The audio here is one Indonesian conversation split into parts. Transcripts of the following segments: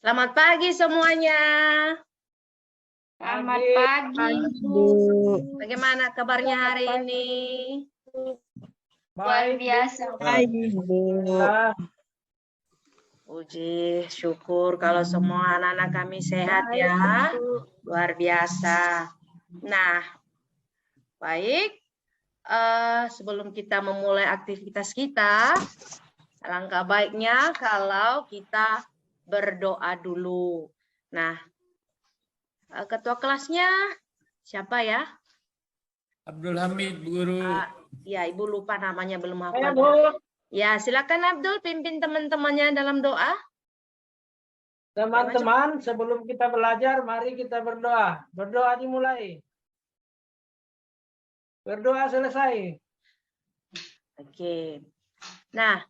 Selamat pagi semuanya. Selamat pagi, Bu. Bagaimana kabarnya hari ini? Luar biasa. Baik, Bu. Puji syukur kalau semua anak-anak kami sehat ya. Luar biasa. Nah, baik. Sebelum kita memulai aktivitas kita, alangkah baiknya kalau kita berdoa dulu. Nah, ketua kelasnya siapa ya? Abdul Hamid, Bu Guru. Ya, Ibu lupa namanya, belum Saya, hafal. Bu. Ya, silakan Abdul pimpin teman-temannya dalam doa. Teman-teman, sebelum kita belajar, mari kita berdoa. Berdoa dimulai. Berdoa selesai. Oke. Nah,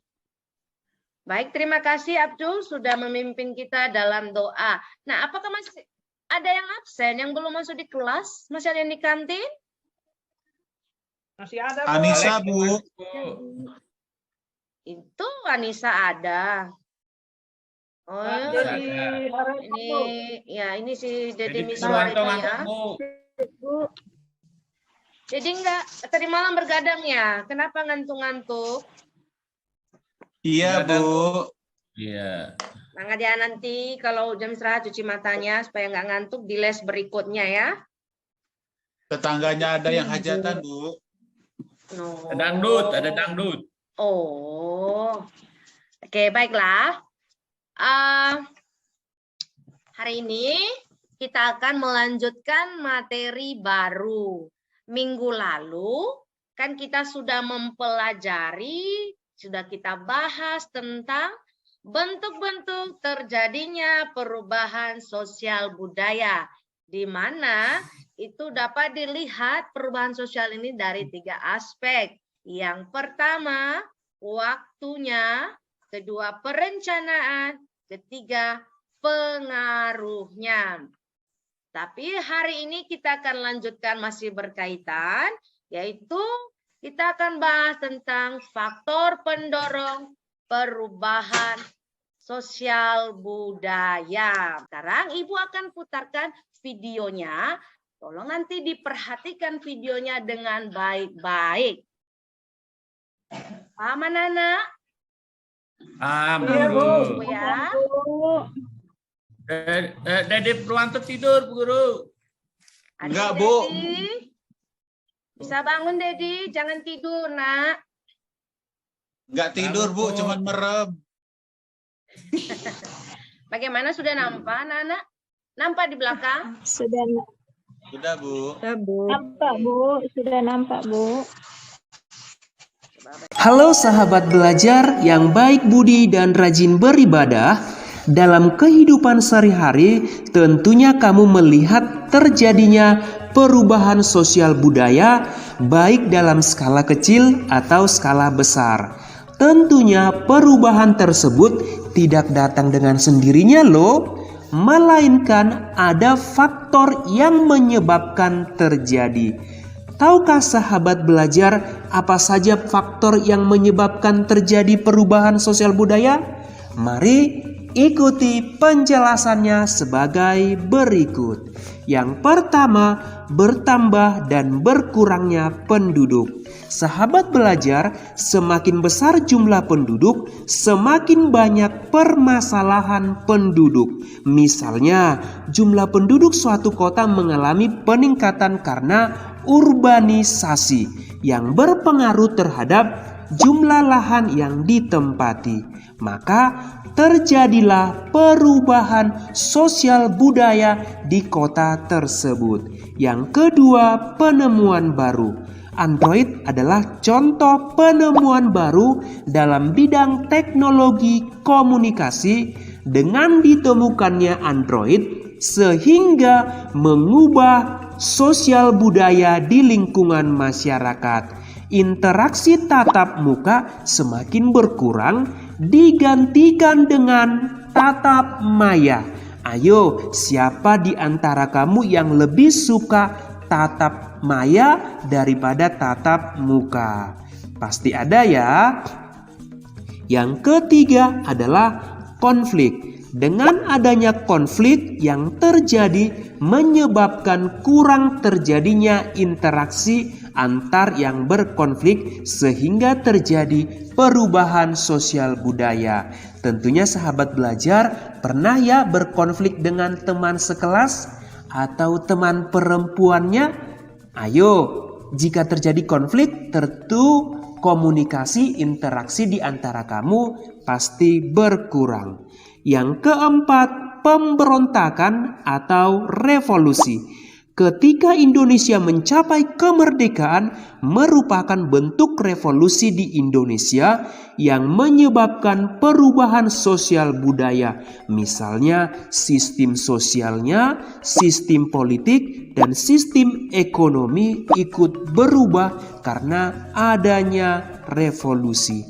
baik, terima kasih Abdul sudah memimpin kita dalam doa. Nah, apakah masih ada yang absen, yang belum masuk di kelas? Masih ada yang di kantin? Masih ada, Bu. Anissa, Bu. Itu Anissa ada. Oh, Jadi, ini ya ini si Deddy Jadi Miswar itu Purwanto ya. ngantuk, Bu. Jadi enggak tadi malam bergadang ya? Kenapa ngantuk-ngantuk? Iya, Bu. Iya. Nah, dia nanti kalau jam istirahat cuci matanya supaya nggak ngantuk di les berikutnya ya. Tetangganya ada yang hajatan, Bu. No. Ada dangdut. Oh, oke, baiklah. Hari ini kita akan melanjutkan materi baru. Minggu lalu kan kita sudah mempelajari, sudah kita bahas tentang bentuk-bentuk terjadinya perubahan sosial budaya, di mana itu dapat dilihat perubahan sosial ini dari 3 aspek. Yang pertama, waktunya, kedua, perencanaan, ketiga, pengaruhnya. Tapi hari ini kita akan lanjutkan masih berkaitan, yaitu kita akan bahas tentang faktor pendorong perubahan sosial budaya. Sekarang Ibu akan putarkan videonya. Tolong nanti diperhatikan videonya dengan baik-baik. Paham, anak-anak? Iya, Bu. Bu ya. Deddy Purwanto tidur, Bu Guru. Enggak, Adik Bu. Dedi. Bisa bangun, Dedi. Jangan tidur, nak. Enggak tidur, Bu, cuman merem. Bagaimana, sudah nampak, anak-anak? Nampak di belakang? Sudah Sudah, Bu. nampak, Bu. Sudah nampak, Bu. Halo sahabat belajar yang baik budi dan rajin beribadah. Dalam kehidupan sehari-hari, tentunya kamu melihat terjadinya perubahan sosial budaya, baik dalam skala kecil atau skala besar. Tentunya perubahan tersebut tidak datang dengan sendirinya loh, melainkan ada faktor yang menyebabkan terjadi. Tahukah sahabat belajar apa saja faktor yang menyebabkan terjadi perubahan sosial budaya? Mari ikuti penjelasannya sebagai berikut. Yang pertama, bertambah dan berkurangnya penduduk. Sahabat belajar, semakin besar jumlah penduduk, semakin banyak permasalahan penduduk. Misalnya, jumlah penduduk suatu kota mengalami peningkatan karena urbanisasi yang berpengaruh terhadap jumlah lahan yang ditempati. Maka terjadilah perubahan sosial budaya di kota tersebut. Yang kedua, penemuan baru. Android adalah contoh penemuan baru dalam bidang teknologi komunikasi. Dengan ditemukannya Android sehingga mengubah sosial budaya di lingkungan masyarakat. Interaksi tatap muka semakin berkurang, digantikan dengan tatap maya. Ayo, siapa di antara kamu yang lebih suka tatap maya daripada tatap muka? Pasti ada ya. Yang ketiga adalah konflik. Dengan adanya konflik yang terjadi menyebabkan kurang terjadinya interaksi antar yang berkonflik sehingga terjadi perubahan sosial budaya. Tentunya sahabat belajar pernah ya berkonflik dengan teman sekelas atau teman perempuannya? Ayo, jika terjadi konflik tentu komunikasi interaksi di antara kamu pasti berkurang. Yang keempat, pemberontakan atau revolusi. Ketika Indonesia mencapai kemerdekaan merupakan bentuk revolusi di Indonesia yang menyebabkan perubahan sosial budaya. Misalnya sistem sosialnya, sistem politik, dan sistem ekonomi ikut berubah karena adanya revolusi.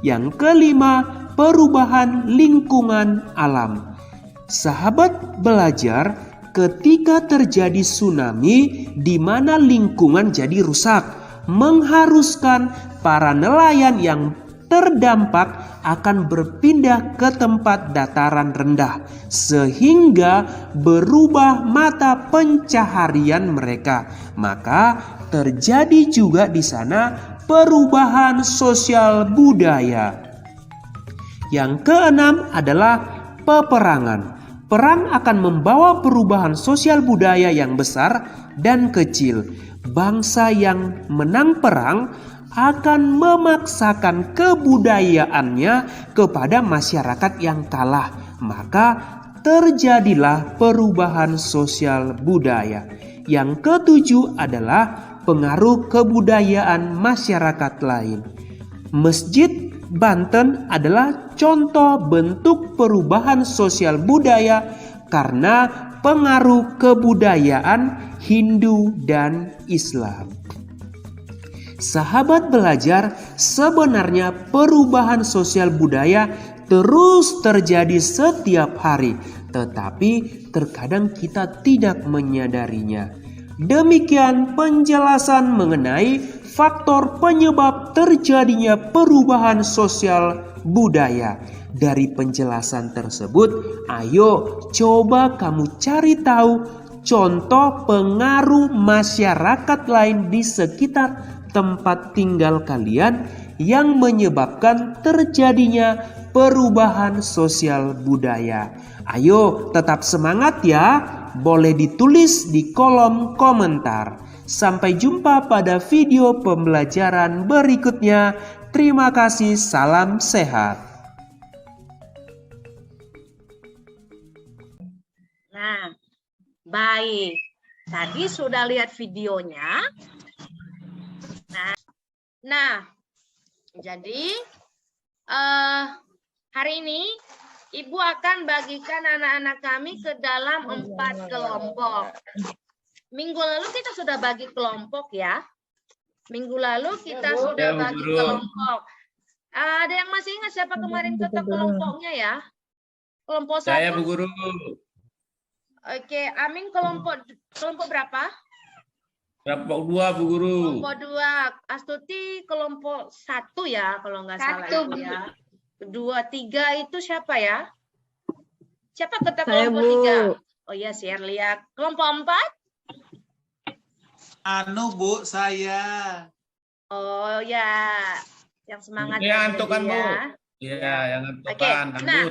Yang kelima, perubahan lingkungan alam. Sahabat belajar, ketika terjadi tsunami di mana lingkungan jadi rusak, mengharuskan para nelayan yang terdampak akan berpindah ke tempat dataran rendah sehingga berubah mata pencaharian mereka. Maka terjadi juga di sana perubahan sosial budaya. Yang keenam adalah peperangan. Perang akan membawa perubahan sosial budaya yang besar dan kecil. Bangsa yang menang perang akan memaksakan kebudayaannya kepada masyarakat yang kalah. Maka terjadilah perubahan sosial budaya. Yang ketujuh adalah pengaruh kebudayaan masyarakat lain. Masjid Banten adalah contoh bentuk perubahan sosial budaya karena pengaruh kebudayaan Hindu dan Islam. Sahabat belajar, sebenarnya perubahan sosial budaya terus terjadi setiap hari, tetapi terkadang kita tidak menyadarinya. Demikian penjelasan mengenai faktor penyebab terjadinya perubahan sosial budaya. Dari penjelasan tersebut, ayo coba kamu cari tahu contoh pengaruh masyarakat lain di sekitar tempat tinggal kalian yang menyebabkan terjadinya perubahan sosial budaya. Ayo tetap semangat ya, boleh ditulis di kolom komentar. Sampai jumpa pada video pembelajaran berikutnya. Terima kasih, salam sehat. Nah, baik. Tadi sudah lihat videonya. Nah, jadi hari ini Ibu akan bagikan anak-anak kami ke dalam 4 kelompok. Minggu lalu kita sudah bagi kelompok ya. Minggu lalu kita sudah bagi kelompok. Ada yang masih ingat siapa kemarin ketua kelompoknya ya? Kelompok 1. Saya Bu Guru. Oke, Amin kelompok berapa? Kelompok 2 Bu Guru. Kelompok 2. Astuti kelompok 1 ya kalau nggak salah itu ya. 2, 3 itu siapa ya? Siapa ketua kelompok 3? Oh ya, Sherlia. Kelompok 4? Bu, saya. Oh ya, yang semangat Yang ngantuk kan, Bu? ya. Iya, yang ngantuk Oke, kan. nah,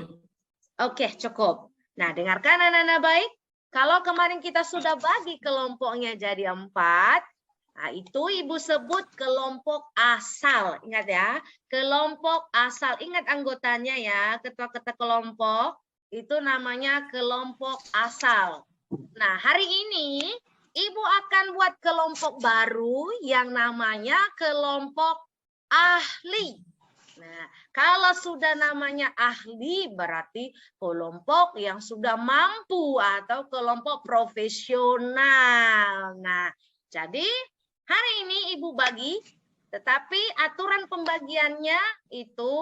oke, cukup. Nah, dengarkan anak-anak baik. Kalau kemarin kita sudah bagi kelompoknya jadi 4, nah itu Ibu sebut kelompok asal. Ingat ya, kelompok asal. Ingat anggotanya ya, ketua-ketua kelompok. Itu namanya kelompok asal. Nah, hari ini Ibu akan buat kelompok baru yang namanya kelompok ahli. Nah, kalau sudah namanya ahli berarti kelompok yang sudah mampu atau kelompok profesional. Nah, jadi hari ini Ibu bagi, tetapi aturan pembagiannya itu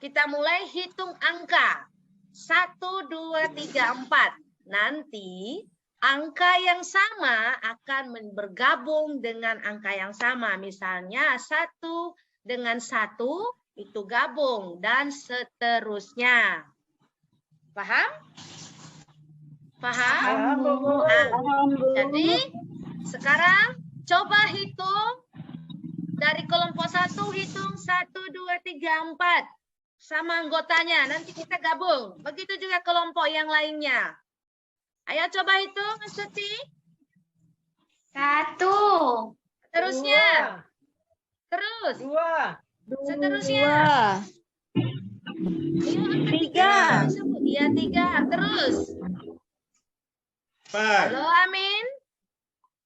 kita mulai hitung angka. 1, 2, 3, 4. Nanti angka yang sama akan bergabung dengan angka yang sama. Misalnya 1 dengan 1 itu gabung dan seterusnya. Paham? Paham? Paham, Bu Guru. Nah, Paham, Bu. jadi sekarang coba hitung dari kelompok 1, hitung 1, 2, 3, 4 sama anggotanya. Nanti kita gabung. Begitu juga kelompok yang lainnya. Ayo coba hitung, Mas Tuti. 1, Terusnya. Terus. 2, Seterusnya. 3. Iya, 3. Terus. 4. Halo, Amin.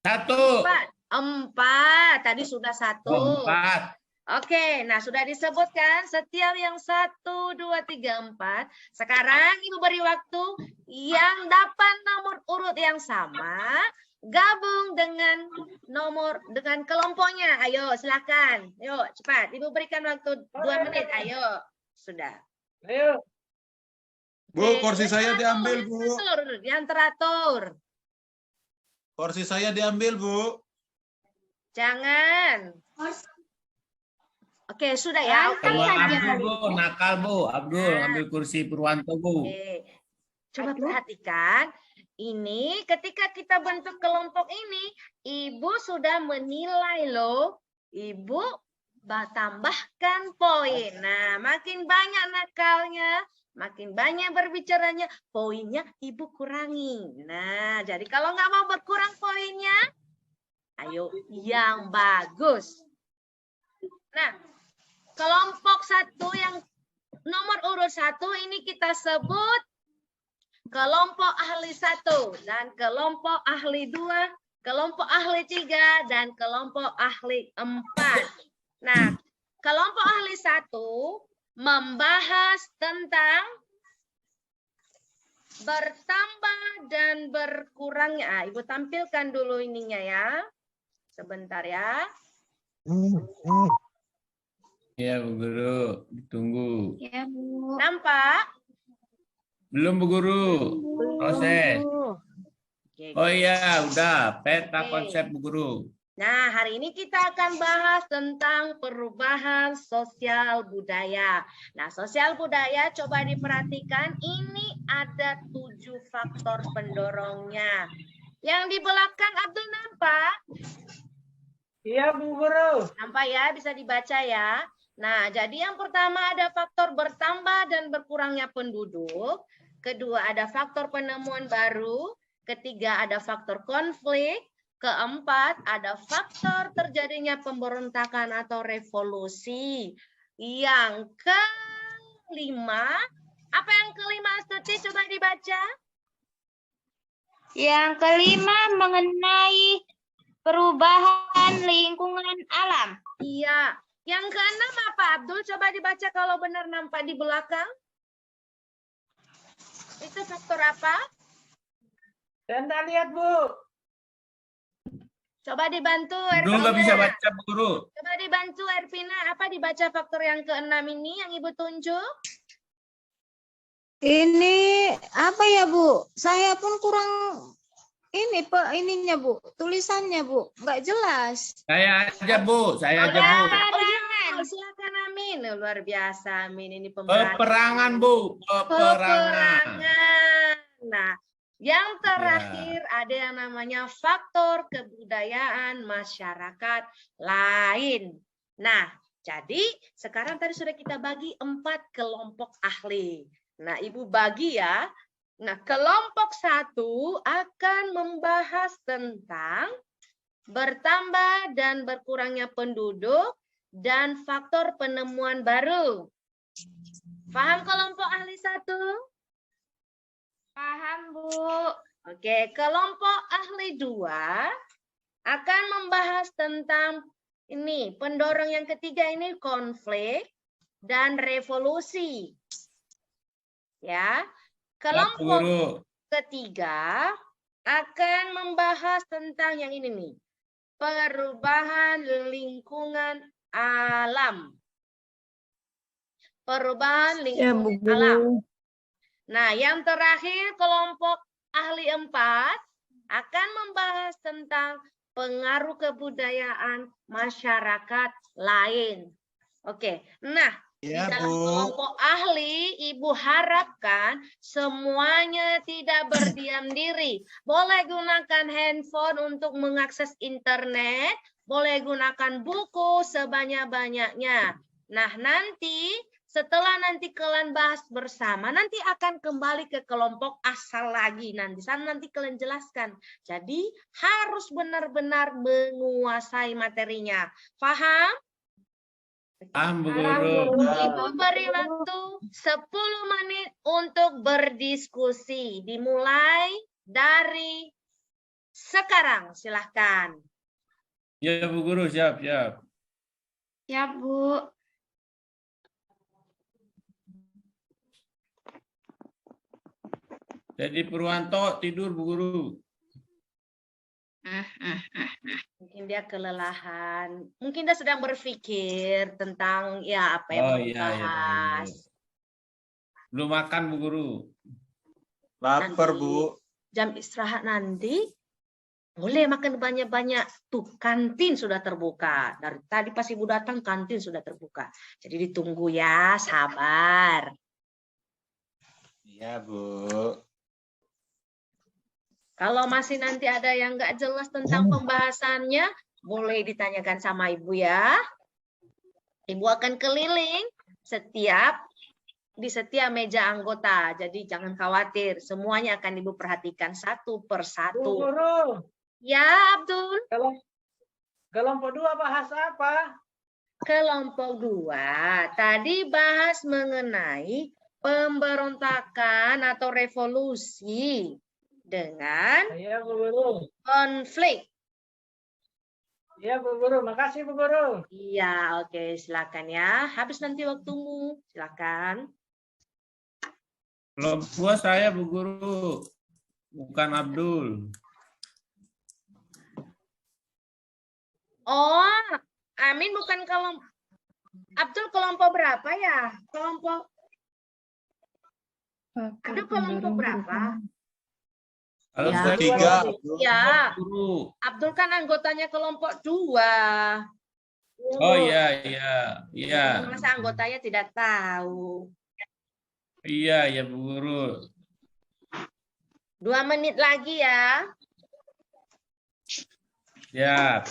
1. 4. Tadi sudah 1. 4. Oke, nah sudah disebutkan setiap yang 1, 2, 3, 4. Sekarang Ibu beri waktu yang dapat nomor urut yang sama, gabung dengan dengan kelompoknya. Ayo, silakan. Yuk, cepat. Ibu berikan waktu 2 menit. Ayo, sudah. ayo. Bu, Oke, porsi saya yang diambil, Bu. teratur, yang teratur. Porsi saya diambil, Bu. Jangan. Oke, sudah ya. Oke. Sama saja. Abdul, Bu. Nakal, Bu. Abdul, ambil kursi Purwanto, Bu. Oke. Coba perhatikan. Ini ketika kita bentuk kelompok ini, Ibu sudah menilai loh. Ibu tambahkan poin. Nah, makin banyak nakalnya, makin banyak berbicaranya, poinnya Ibu kurangi. Nah, jadi kalau nggak mau berkurang poinnya, ayo yang bagus. Nah, kelompok 1 yang nomor urut 1 ini kita sebut kelompok ahli 1 dan kelompok ahli 2, kelompok ahli 3 dan kelompok ahli 4. Nah, kelompok ahli 1 membahas tentang bertambah dan berkurangnya. Ibu tampilkan dulu ininya ya. Sebentar ya. Ya, Bu Guru. Ditunggu. ya Bu. Nampak? Belum, Bu Guru. Proses. Oke. Oh iya, udah. Peta Oke. konsep, Bu Guru. Nah, hari ini kita akan bahas tentang perubahan sosial budaya. Nah, sosial budaya coba diperhatikan, ini ada 7 faktor pendorongnya. Yang di belakang Abdul nampak? Iya, Bu Guru. Nampak ya, bisa dibaca ya. Nah, jadi yang pertama ada faktor bertambah dan berkurangnya penduduk. Kedua ada faktor penemuan baru. Ketiga ada faktor konflik. Keempat ada faktor terjadinya pemberontakan atau revolusi. Yang kelima, apa yang kelima Astuti? Coba dibaca. Yang kelima mengenai perubahan lingkungan alam. Iya. Yang keenam apa Abdul? Coba dibaca kalau benar nampak di belakang. Itu faktor apa? Saya nggak lihat, Bu. Coba dibantu Belum nggak bisa Ervina. baca, Bu Guru. Coba dibantu Ervina. Apa dibaca faktor yang keenam ini yang Ibu tunjuk? Ini apa ya, Bu? Saya pun kurang ininya, Bu. Tulisannya, Bu. Nggak jelas. Saya aja, Bu. Saya aja, Bu. Oh, silakan Amin. Luar biasa Amin, ini pemberantasan. Peperangan, Bu. Peperangan. Nah, yang terakhir ada yang namanya faktor kebudayaan masyarakat lain. Nah, jadi sekarang tadi sudah kita bagi 4 kelompok ahli. Nah, Ibu bagi ya. Nah, kelompok 1 akan membahas tentang bertambah dan berkurangnya penduduk dan faktor penemuan baru. Paham kelompok ahli 1? Paham, Bu. Oke, kelompok ahli 2 akan membahas tentang ini, pendorong yang ketiga ini konflik dan revolusi. Ya. Bu Kelompok Guru. ketiga akan membahas tentang yang ini nih. Perubahan lingkungan alam. Perubahan lingkungan alam. Nah, yang terakhir kelompok ahli 4 akan membahas tentang pengaruh kebudayaan masyarakat lain. Oke, nah Di Iya, dalam Bu. kelompok ahli, Ibu harapkan semuanya tidak berdiam diri. Boleh gunakan handphone untuk mengakses internet, boleh gunakan buku sebanyak-banyaknya. Nah, nanti setelah nanti kalian bahas bersama, nanti akan kembali ke kelompok asal lagi. Nanti kalian jelaskan. Jadi harus benar-benar menguasai materinya. Paham? Bu Guru. Ibu beri waktu 10 menit untuk berdiskusi. Dimulai dari sekarang. Silahkan. Ya Bu Guru, siap. Ya, Bu. Jadi Purwanto tidur Bu Guru. Mungkin dia kelelahan. Mungkin dia sedang berpikir tentang ya apa yang Oh mau iya, dibahas. Belum makan Bu Guru. Lapar, Nanti Bu. jam istirahat nanti boleh makan banyak-banyak. Tuh, kantin sudah terbuka. Dari tadi pas Ibu datang, kantin sudah terbuka. Jadi ditunggu ya, sabar. Iya, Bu. Kalau masih nanti ada yang nggak jelas tentang pembahasannya, boleh ditanyakan sama Ibu ya. Ibu akan keliling di setiap meja anggota. Jadi jangan khawatir, semuanya akan Ibu perhatikan satu per Bu satu. Guru, Ya, Abdul. kelompok 2 bahas apa? Kelompok 2 tadi bahas mengenai pemberontakan atau revolusi dengan Iya, Bu Guru. konflik. Iya, Bu Guru. Makasih, Bu Guru. Iya, oke, silakan ya. Habis nanti waktumu, silakan. Kelompok 2 saya Bu Guru. Bukan Abdul. Oh, Amin bukan kelompok. Abdul kelompok berapa ya? Abdul kelompok berapa? Kalau Ya. saya Tiga. Ya, Bu Guru. Abdul kan anggotanya kelompok 2. Oh iya. Masa anggotanya tidak tahu. Iya Bu Guru. 2 menit lagi ya. Siap.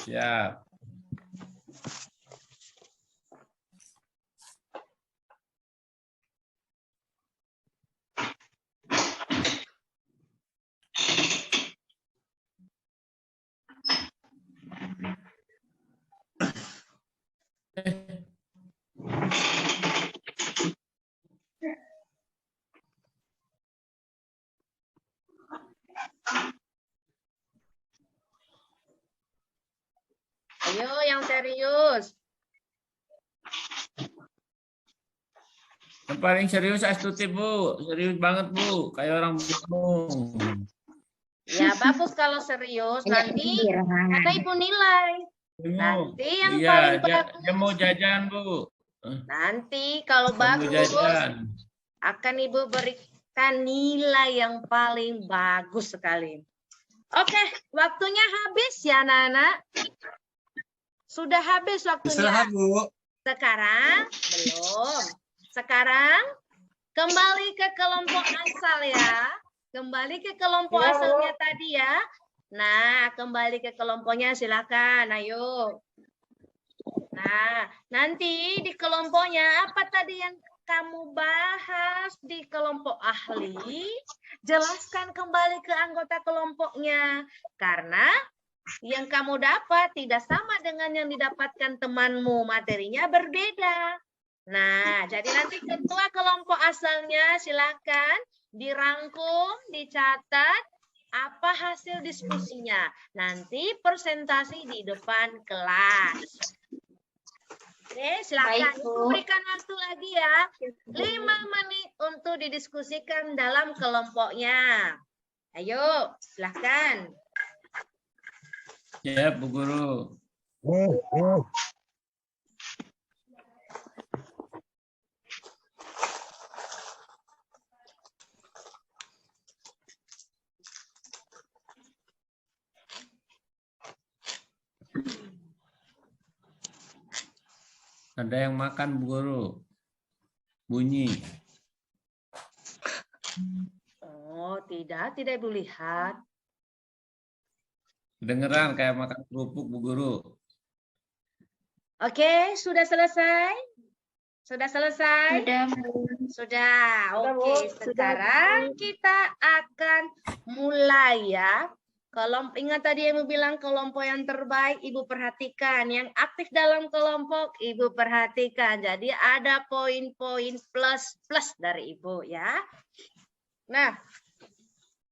Ayo yang serius. Yang paling serius Astuti Bu. Serius banget Bu. Kayak orang bingung. Ya, bagus kalau serius. Nanti kata Ibu nilai. Bingung. Nanti yang Iya, paling bagus. dia mau jajan Bu. Nanti kalau Dia mau bagus jajan. akan Ibu berikan nilai yang paling bagus sekali. Oke, waktunya habis ya, Nana. Sudah habis waktunya. Istirahat, Bu. Sekarang belum. Sekarang kembali ke kelompok asal ya. Kembali ke kelompok Ya, Bu. asalnya tadi ya. Nah, kembali ke kelompoknya silakan. Ayo. Nah, nanti di kelompoknya apa tadi yang kamu bahas di kelompok ahli? Jelaskan kembali ke anggota kelompoknya. Karena yang kamu dapat tidak sama dengan yang didapatkan temanmu. Materinya berbeda. Nah, jadi nanti ketua kelompok asalnya silakan dirangkum, dicatat apa hasil diskusinya. Nanti presentasi di depan kelas. Oke, silakan. Baik, Bu. Ibu berikan waktu lagi ya. 5 menit untuk didiskusikan dalam kelompoknya. Ayo, silakan. Ya Bu Guru. Ada yang makan Bu Guru. bunyi. Oh, tidak Ibu lihat. Kedengeran kayak makan kerupuk, Bu Guru. Oke, sudah selesai? Sudah selesai? Sudah, Bu. Sudah. Sudah, Bu. Oke, sekarang kita akan mulai ya. Ingat tadi Ibu bilang kelompok yang terbaik Ibu perhatikan, yang aktif dalam kelompok Ibu perhatikan. Jadi ada poin-poin plus dari Ibu ya. Nah,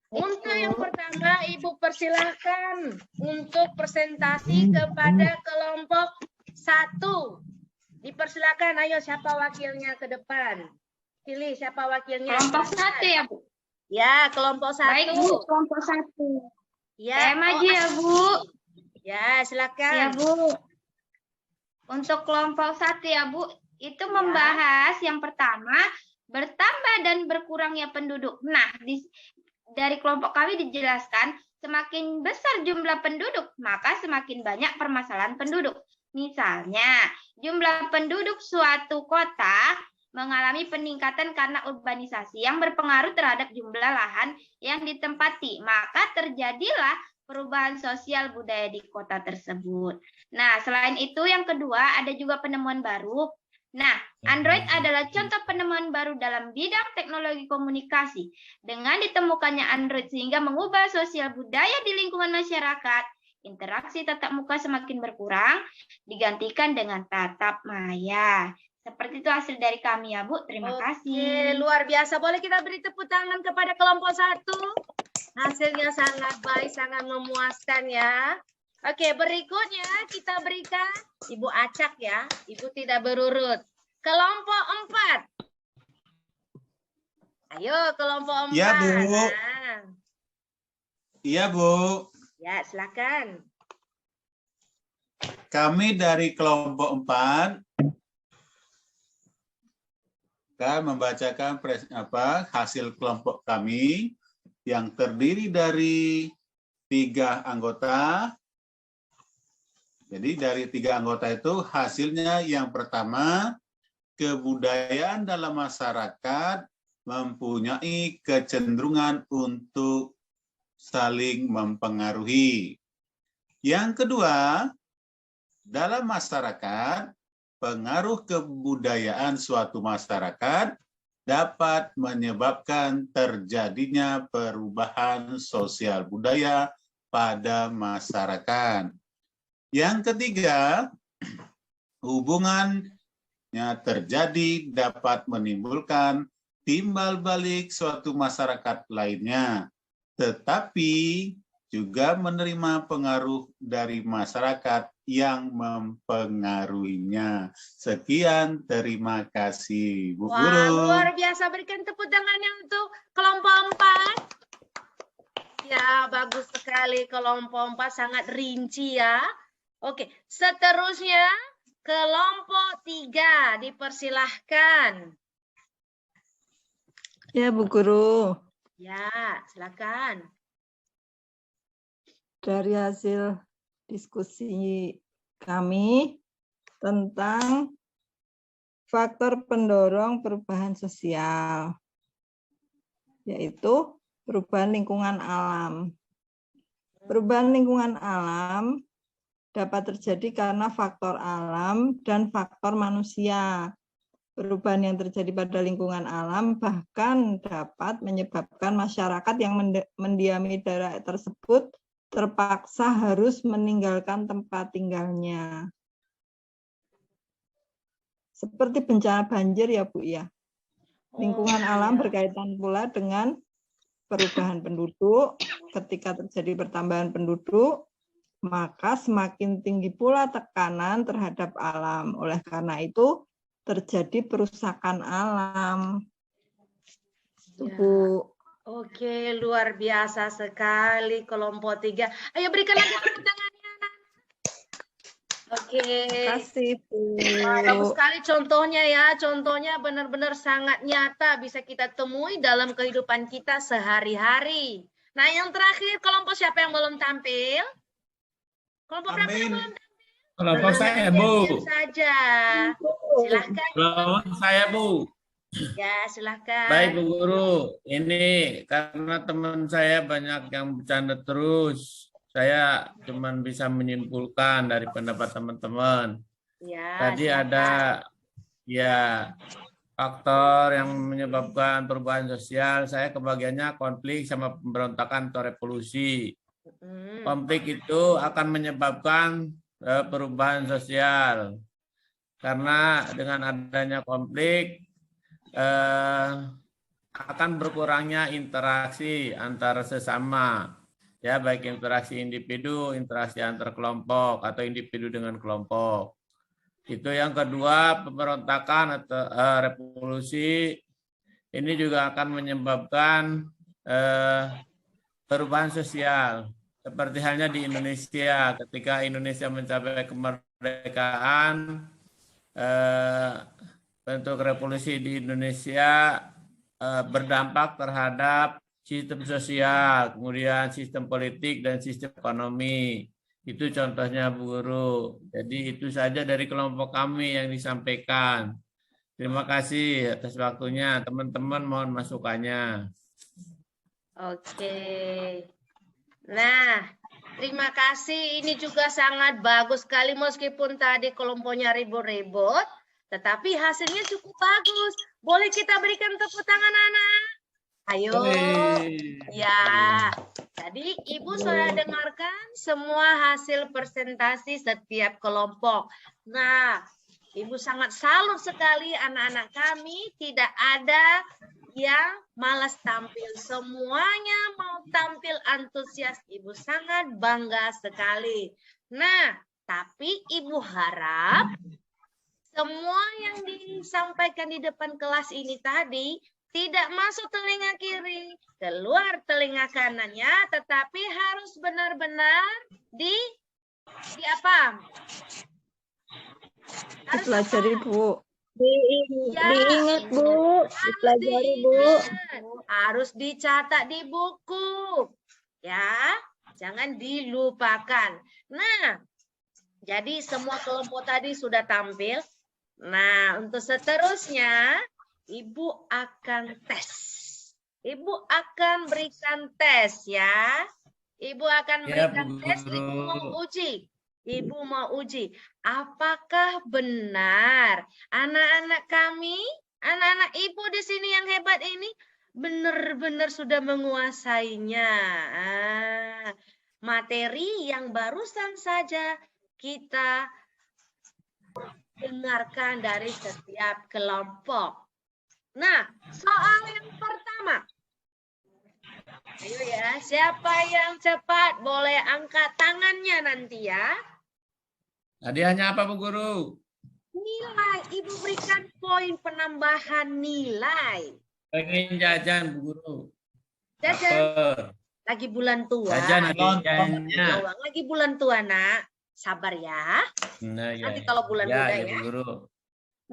untuk yang pertama Ibu persilahkan untuk presentasi kepada kelompok 1. Dipersilakan, ayo siapa wakilnya ke depan? Pilih siapa wakilnya. Kelompok 1 ya, Bu. Ya, kelompok 1. Baik, Bu. Kelompok 1. Ya, Saya maju ya, Bu. Ya, silakan. Ya, Bu. Untuk kelompok 1 ya, Bu, itu membahas yang pertama, bertambah dan berkurangnya penduduk. Nah, dari kelompok kami dijelaskan, semakin besar jumlah penduduk, maka semakin banyak permasalahan penduduk. Misalnya, jumlah penduduk suatu kota mengalami peningkatan karena urbanisasi yang berpengaruh terhadap jumlah lahan yang ditempati. Maka terjadilah perubahan sosial budaya di kota tersebut. Nah, selain itu yang kedua ada juga penemuan baru. Nah, Android adalah contoh penemuan baru dalam bidang teknologi komunikasi. Dengan ditemukannya Android sehingga mengubah sosial budaya di lingkungan masyarakat, interaksi tatap muka semakin berkurang, digantikan dengan tatap maya. Seperti itu hasil dari kami ya, Bu. Terima kasih. Luar biasa. Boleh kita beri tepuk tangan kepada kelompok 1? Hasilnya sangat baik, sangat memuaskan ya. Oke, berikutnya kita berikan Ibu acak ya. Ibu tidak berurut. Kelompok 4. Ayo, kelompok 4. Ya, Bu. Nah. Iya, Bu. Ya, silakan. Kami dari kelompok 4 akan membacakan hasil kelompok kami yang terdiri dari 3 anggota. Jadi dari 3 anggota itu hasilnya yang pertama, kebudayaan dalam masyarakat mempunyai kecenderungan untuk saling mempengaruhi. Yang kedua, dalam masyarakat, pengaruh kebudayaan suatu masyarakat dapat menyebabkan terjadinya perubahan sosial budaya pada masyarakat. Yang ketiga, hubungannya terjadi dapat menimbulkan timbal balik suatu masyarakat lainnya, tetapi juga menerima pengaruh dari masyarakat yang mempengaruhinya. Sekian, terima kasih, Bu Wah, Guru. luar biasa. Berikan tepuk tangannya untuk kelompok 4. Ya, bagus sekali kelompok 4, sangat rinci ya. Oke, seterusnya kelompok 3, dipersilahkan. Ya, Bu Guru. Ya, silakan. Dari hasil diskusi kami tentang faktor pendorong perubahan sosial, yaitu perubahan lingkungan alam. Perubahan lingkungan alam dapat terjadi karena faktor alam dan faktor manusia. Perubahan yang terjadi pada lingkungan alam bahkan dapat menyebabkan masyarakat yang mendiami daerah tersebut terpaksa harus meninggalkan tempat tinggalnya. Seperti bencana banjir ya, Bu ya. Lingkungan alam berkaitan pula dengan perubahan penduduk. Ketika terjadi pertambahan penduduk, maka semakin tinggi pula tekanan terhadap alam. Oleh karena itu, terjadi perusakan alam. Ya. Bu. Oke, luar biasa sekali kelompok 3. Ayo berikan lagi tepuk tangannya. Oke. Terima kasih, Bu. Wah, bagus sekali contohnya ya. Contohnya benar-benar sangat nyata bisa kita temui dalam kehidupan kita sehari-hari. Nah, yang terakhir kelompok siapa yang belum tampil? Kelompok berapa yang belum tampil? Kelompok saya, Bu. Diam saja. Silahkan. Kelompok saya, Bu. Ya, silahkan. Baik Bu Guru, ini karena teman saya banyak yang bercanda terus, saya cuman bisa menyimpulkan dari pendapat teman-teman. Ya, Tadi silakan. ada ya faktor yang menyebabkan perubahan sosial, saya kebagiannya konflik sama pemberontakan atau revolusi. Konflik itu akan menyebabkan perubahan sosial. Karena dengan adanya konflik akan berkurangnya interaksi antara sesama, ya baik interaksi individu, interaksi antar kelompok atau individu dengan kelompok. Itu yang kedua, pemberontakan atau revolusi ini juga akan menyebabkan perubahan sosial. Seperti halnya di Indonesia, ketika Indonesia mencapai kemerdekaan, bentuk revolusi di Indonesia berdampak terhadap sistem sosial, kemudian sistem politik dan sistem ekonomi. Itu contohnya Bu Guru. Jadi itu saja dari kelompok kami yang disampaikan. Terima kasih atas waktunya. Teman-teman mohon masukannya. Oke. Nah, terima kasih. Ini juga sangat bagus sekali meskipun tadi kelompoknya ribut-ribut, tetapi hasilnya cukup bagus. Boleh kita berikan tepuk tangan anak? Ayo. Ya. Jadi Ibu sudah dengarkan semua hasil presentasi setiap kelompok. Nah, Ibu sangat salut sekali anak-anak kami tidak ada yang malas tampil. Semuanya mau tampil antusias. Ibu sangat bangga sekali. Nah, tapi Ibu harap semua yang disampaikan di depan kelas ini tadi tidak masuk telinga kiri, keluar telinga kanannya, tetapi harus benar-benar di apa? Harus Dipelajari, apa? Bu. Ya, Diingat, Bu. Dipelajari, Bu. harus dicatat di buku. Ya, jangan dilupakan. Nah, jadi semua kelompok tadi sudah tampil. Nah, untuk seterusnya Ibu akan tes. Ibu akan berikan tes ya. Ibu akan Ya, berikan Bu tes, Guru. Ibu mau uji. Ibu mau uji. Apakah benar anak-anak kami, anak-anak Ibu di sini yang hebat ini benar-benar sudah menguasainya. Materi yang barusan saja kita dengarkan dari setiap kelompok. Nah, soal yang pertama. Ayo ya, siapa yang cepat boleh angkat tangannya nanti ya. Hadiahnya apa Bu Guru? Nilai, Ibu berikan poin penambahan nilai. Pengen jajan Bu Guru. Jajan, Lapar. lagi bulan tua. Jajan hadiahnya. Doang, lagi bulan tua nak. Sabar ya. Nah, ya. Nanti kalau bulan muda ya. Bu Guru.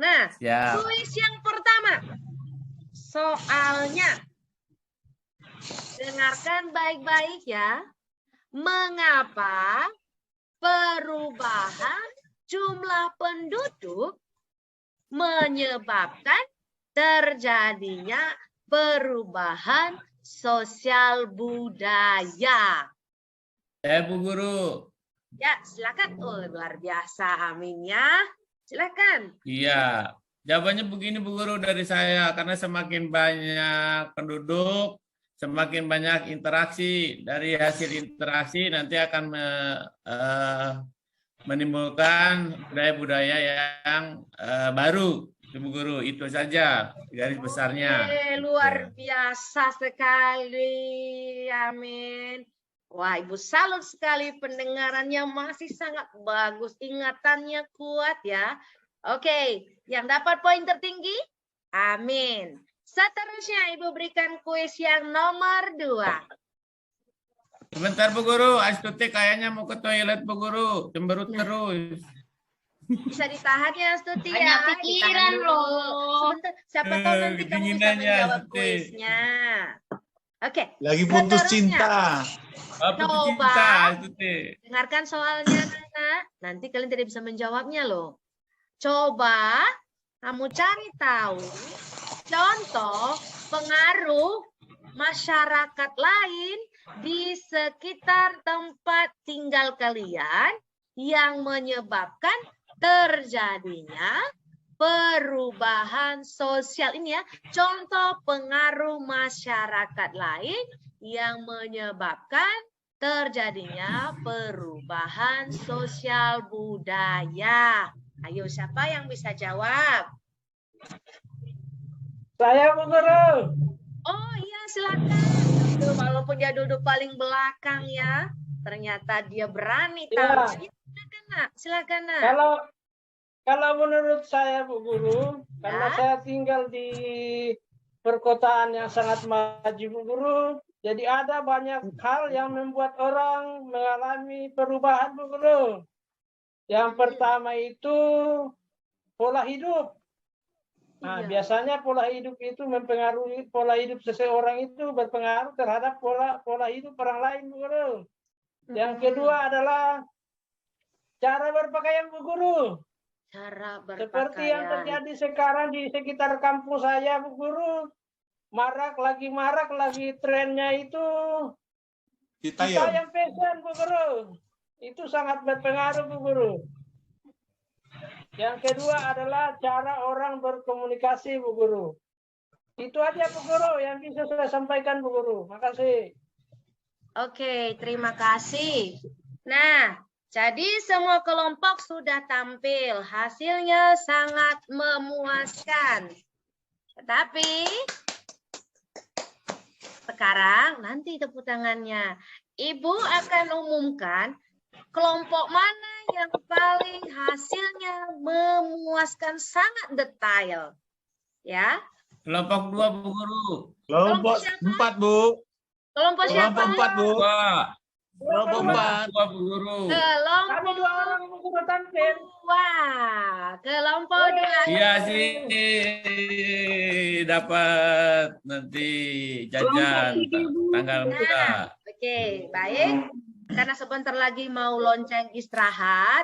Nah, Siap. kuis yang pertama. Soalnya, dengarkan baik-baik ya. Mengapa perubahan jumlah penduduk menyebabkan terjadinya perubahan sosial budaya? Bu Guru. Ya, silakan. Oh, luar biasa, amin ya. Silakan. Iya. Jawabannya begini Bu Guru dari saya, karena semakin banyak penduduk, semakin banyak interaksi. Dari hasil interaksi nanti akan menimbulkan budaya-budaya yang baru. Bu Guru, itu saja garis besarnya. Luar biasa sekali, amin. Wah, Ibu salut sekali, pendengarannya masih sangat bagus, ingatannya kuat ya. Oke, yang dapat poin tertinggi, amin. Seterusnya Ibu berikan kuis yang nomor 2. Sebentar Bu Guru, Astuti kayaknya mau ke toilet Bu Guru, cemberut terus. Bisa ditahan ya Astuti ya. Banyak pikiran Ditahan dulu. loh. Sebentar, siapa tahu nanti kamu bisa kedinginannya, menjawab Astuti. kuisnya. Oke. Lagi putus seterusnya. cinta. Putus Coba. cinta, Astuti. Dengarkan soalnya, Nana. Nanti kalian tidak bisa menjawabnya loh. Coba kamu cari tahu contoh pengaruh masyarakat lain di sekitar tempat tinggal kalian yang menyebabkan terjadinya perubahan sosial. Ini ya, contoh pengaruh masyarakat lain yang menyebabkan terjadinya perubahan sosial budaya. Ayo, siapa yang bisa jawab? Saya Bu Guru. Oh iya, silakan. Tuh, walaupun dia duduk paling belakang ya, ternyata dia berani tahu. Ya. Silakan nak, silakan nak. Kalau menurut saya Bu Guru, karena saya tinggal di perkotaan yang sangat maju Bu Guru, jadi ada banyak hal yang membuat orang mengalami perubahan Bu Guru. Yang pertama itu pola hidup. Nah, biasanya pola hidup itu mempengaruhi pola hidup seseorang itu berpengaruh terhadap pola hidup orang lain Bu Guru. Yang kedua adalah cara berpakaian Bu Guru. Cara Seperti yang berpakaian. terjadi sekarang di sekitar kampus saya Bu Guru. Marak lagi trennya itu Kita yang fashion Bu Guru. Itu sangat berpengaruh Bu Guru. Yang kedua adalah cara orang berkomunikasi Bu Guru. Itu aja Bu Guru yang bisa saya sampaikan Bu Guru. Makasih. Oke, terima kasih. Nah, jadi semua kelompok sudah tampil. Hasilnya sangat memuaskan. Tetapi sekarang nanti tepuk tangannya. Ibu akan umumkan kelompok mana yang paling hasilnya memuaskan sangat detail. Ya. Kelompok 2 Bu Guru. Kelompok 4 Bu. Kelompok siapa? Kelompok 4 Bu. 2. Kelompok 4. 2 Bu Guru. Kami 2 orang Bu Guru tampil. Kelompok 2. Iya sih, dapat nanti jajan tanggal muda. Oke, baik. Karena sebentar lagi mau lonceng istirahat.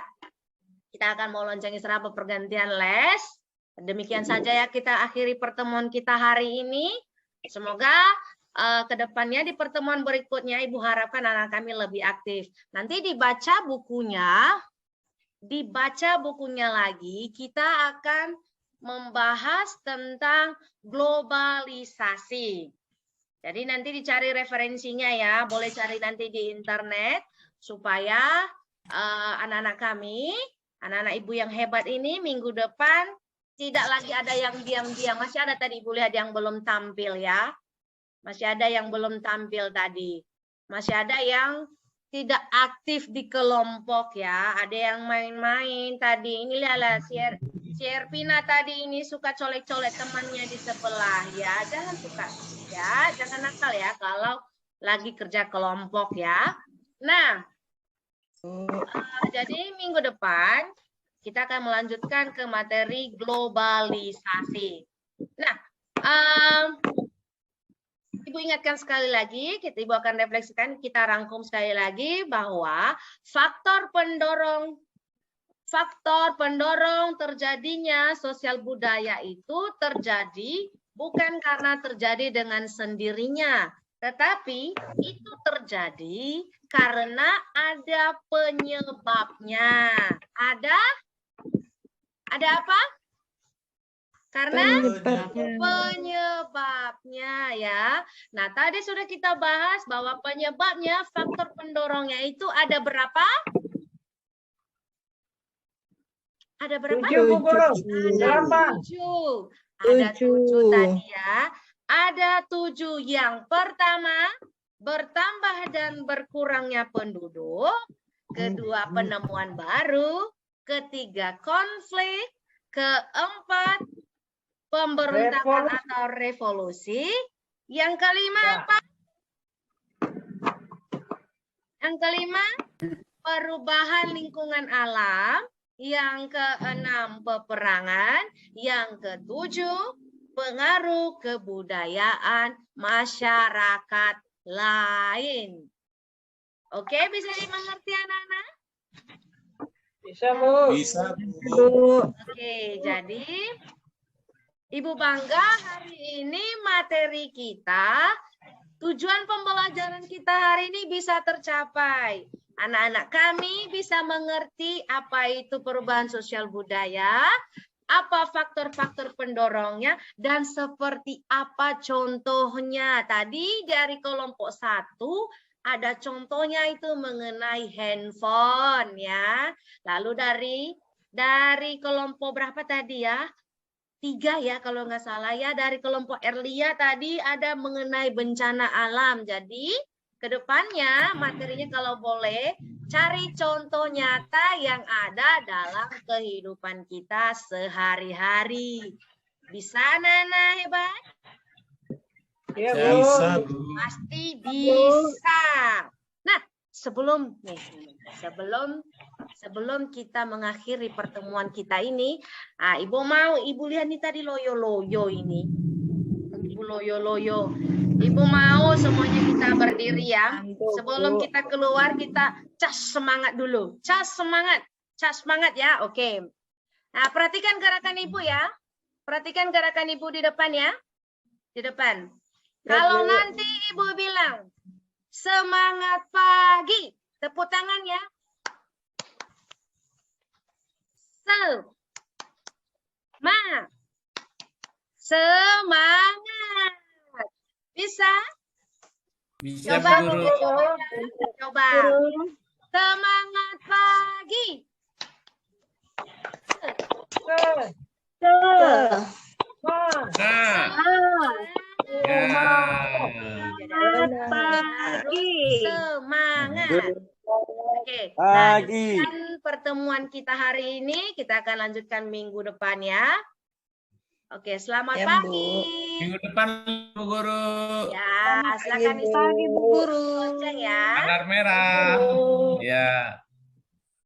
Kita akan mau lonceng istirahat pergantian les. Demikian saja ya kita akhiri pertemuan kita hari ini. Semoga kedepannya di pertemuan berikutnya Ibu harapkan anak kami lebih aktif. Nanti dibaca bukunya lagi, kita akan membahas tentang globalisasi. Jadi nanti dicari referensinya ya, boleh cari nanti di internet supaya anak-anak kami, anak-anak Ibu yang hebat ini minggu depan tidak lagi ada yang diam-diam. Masih ada tadi Ibu lihat yang belum tampil ya. Masih ada yang belum tampil tadi. Masih ada yang tidak aktif di kelompok ya. Ada yang main-main tadi. Ini lihatlah si Erpina tadi ini suka colek-colek temannya di sebelah ya. Jangan suka ya, jangan nakal ya kalau lagi kerja kelompok ya. Nah, jadi minggu depan kita akan melanjutkan ke materi globalisasi. Nah, Ibu ingatkan sekali lagi, Ibu akan refleksikan, kita rangkum sekali lagi bahwa faktor pendorong terjadinya sosial budaya itu terjadi bukan karena terjadi dengan sendirinya, tetapi itu terjadi karena ada penyebabnya. Ada apa? Karena penyebabnya ya. Nah, tadi sudah kita bahas bahwa penyebabnya, faktor pendorongnya itu ada berapa? Ada berapa? 7 Bu Guru. Ada 7. Ada 7 tadi ya. Ada 7. Yang pertama, bertambah dan berkurangnya penduduk. Kedua, penemuan baru. Ketiga, konflik. Keempat, pemberontakan atau revolusi. Yang kelima apa? Yang kelima, perubahan lingkungan alam. Yang keenam, peperangan. Yang ketujuh, pengaruh kebudayaan masyarakat lain. Oke, bisa dimengerti anak-anak? Bisa Bu. Bisa Bu. Oke, jadi Ibu bangga hari ini materi kita, tujuan pembelajaran kita hari ini bisa tercapai. Anak-anak kami bisa mengerti apa itu perubahan sosial budaya, apa faktor-faktor pendorongnya, dan seperti apa contohnya. Tadi dari kelompok 1 ada contohnya itu mengenai handphone ya. Lalu dari kelompok berapa tadi ya? 3 ya kalau nggak salah ya. Dari kelompok Erlia tadi ada mengenai bencana alam. Jadi kedepannya materinya kalau boleh cari contoh nyata yang ada dalam kehidupan kita sehari-hari. Bisa Nana hebat? Iya, Ya, Bu. Bisa, Bu. Pasti bisa. Nah, sebelum kita mengakhiri pertemuan kita ini, Ibu lihat nih tadi loyo-loyo ini. Ibu loyo-loyo. Ibu mau semuanya kita berdiri ya. Sebelum kita keluar kita cas semangat dulu. Cas semangat ya. Oke. Nah, perhatikan gerakan Ibu ya. Perhatikan gerakan Ibu di depan ya. Di depan. Kalau nanti Ibu bilang semangat pagi, tepuk tangan ya. Semangat. Bisa? Bisa, Coba Bu Guru. Coba. Semangat pagi. Nah, Semangat. Oke. Nah, demikian pertemuan kita hari ini. Kita akan lanjutkan minggu depan ya. Oke, selamat Ya, Bu. pagi. minggu depan Bu Guru. Ya, silakan isi Bu Guru. lonceng ya. Pagar merah. Ya.